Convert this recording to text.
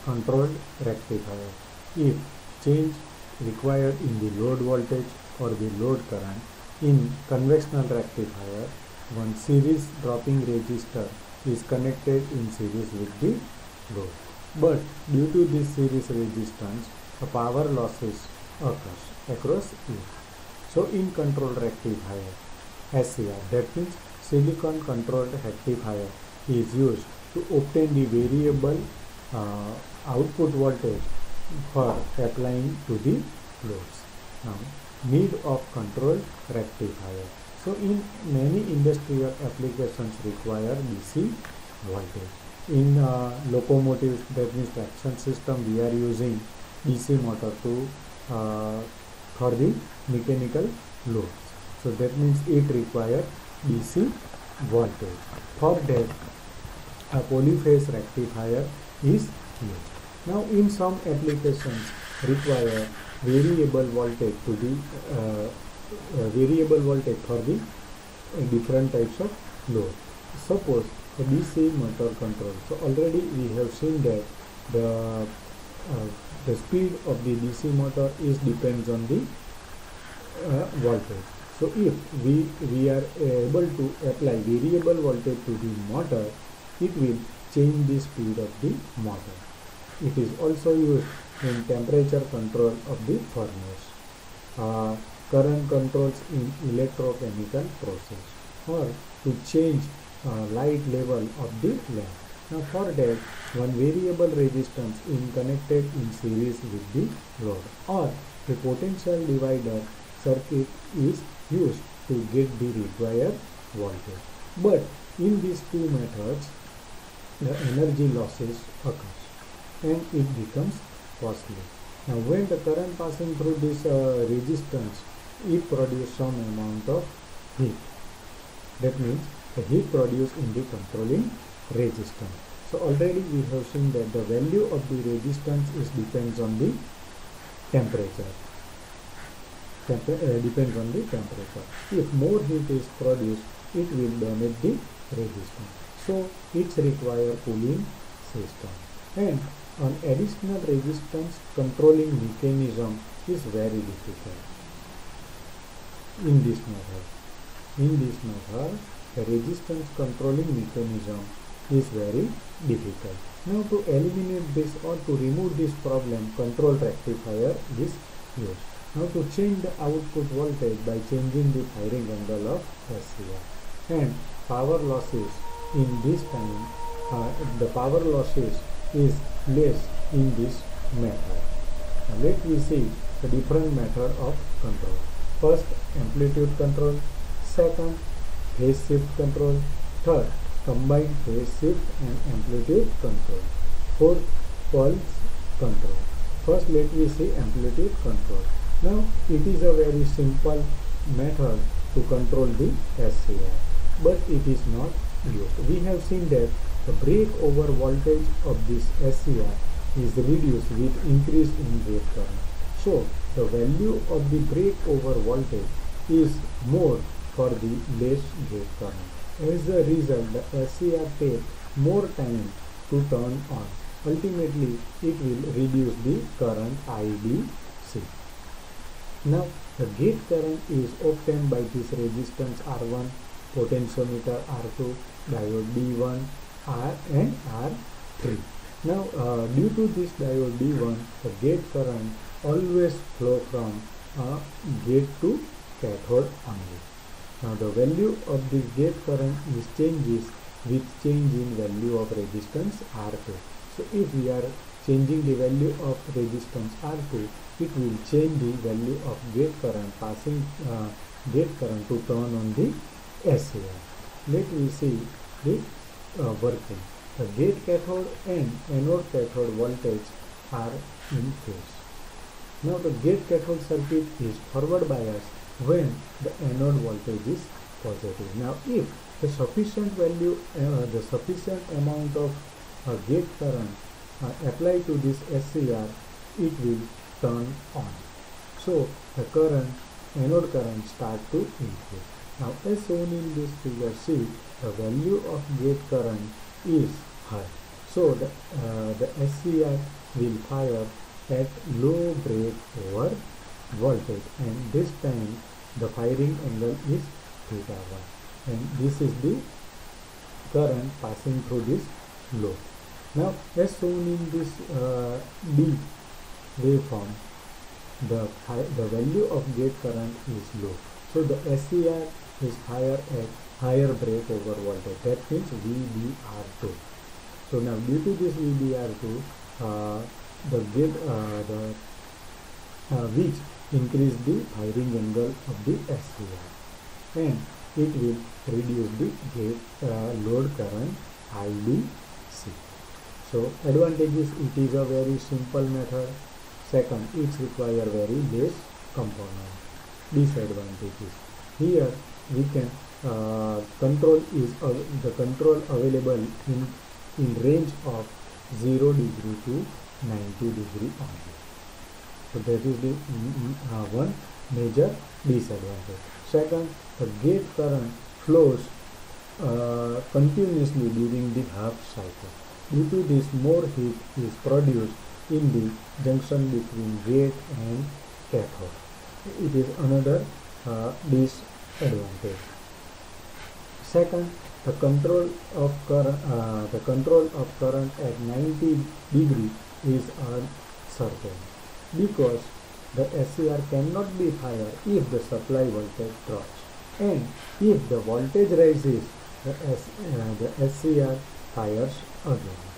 controlled rectifier. If change required in the load voltage or the load current in conventional rectifier, one series dropping resistor is connected in series with the load. But due to this series resistance, a power losses occurs across it. So in controlled rectifier, SCR, that means silicon controlled rectifier, is used to obtain the variable output voltage for applying to the loads. Now, need of controlled rectifier. So in many industrial applications require DC voltage. In locomotives, that means traction system, we are using DC motor to for the mechanical loads. So that means it requires DC voltage. For that, a polyphase rectifier is used. Now in some applications require variable voltage to the variable voltage for the different types of load. Suppose a DC motor control. So already we have seen that the speed of the DC motor is depends on the voltage. So if we are able to apply variable voltage to the motor, it will change the speed of the motor. It is also used in temperature control of the furnace, current controls in electrochemical process, or to change light level of the lamp. Now for that, one variable resistance is connected in series with the load, or a potential divider circuit is used to get the required voltage. But in these two methods, the energy losses occurs and it becomes costly. Now when the current passing through this resistance, it produces some amount of heat. That means the heat produced in the controlling resistance. So already we have seen that the value of the resistance is depends on the temperature. Depends on the temperature. If more heat is produced, it will damage the resistance. So it requires cooling system. And an additional resistance controlling mechanism is very difficult in this method. In this method, the resistance controlling mechanism is very difficult. Now to eliminate this or to remove this problem, control rectifier is used. Now to change the output voltage by changing the firing angle of SCR, and power losses in this time, the power losses is less in this method. Now let me see the different method of control. First, amplitude control. Second, phase shift control. Third, combined phase shift and amplitude control. Fourth, pulse control. First, let me see amplitude control. Now it is a very simple method to control the SCR, but it is not used. We have seen that the breakover voltage of this SCR is reduced with increase in gate current. So the value of the breakover voltage is more for the less gate current. As a result, the SCR takes more time to turn on. Ultimately, it will reduce the current IDC. Now, the gate current is obtained by this resistance R1, potentiometer R2, diode D1, R and R3. Now, due to this diode D1, the gate current always flow from gate to cathode only. Now, the value of this gate current is changes with change in value of resistance R2. So, if we are changing the value of resistance R2, it will change the value of gate current passing gate current to turn on the SCR. Let me see the working. The gate cathode and anode cathode voltage are in phase. Now the gate cathode circuit is forward biased when the anode voltage is positive. Now if the sufficient value, the sufficient amount of gate current applied to this SCR, it will turn on. So the current, anode current start to increase. Now as shown in this figure, see the value of gate current is high. So the SCR will fire at low breakover voltage, and this time the firing angle is theta1, and this is the current passing through this load. Now, as shown in this D waveform, the value of gate current is low. So the SCR is higher at higher breakover voltage. That means VBR2. So now, due to this VBR2, the gate which increase the firing angle of the SCR, and it will reduce the gate load current IDC. So advantages: it is a very simple method. Second, it requires very less component. Disadvantages: here we can control is the control available in range of 0 degree to 90 degree only. So that is the one major disadvantage. Second, the gate current flows continuously during the half cycle. Due to this, more heat is produced in the junction between gate and cathode. It is another disadvantage. Second, the control of current at 90 degree is uncertain, because the SCR cannot be higher if the supply voltage drops, and if the voltage rises, the SCR fires again.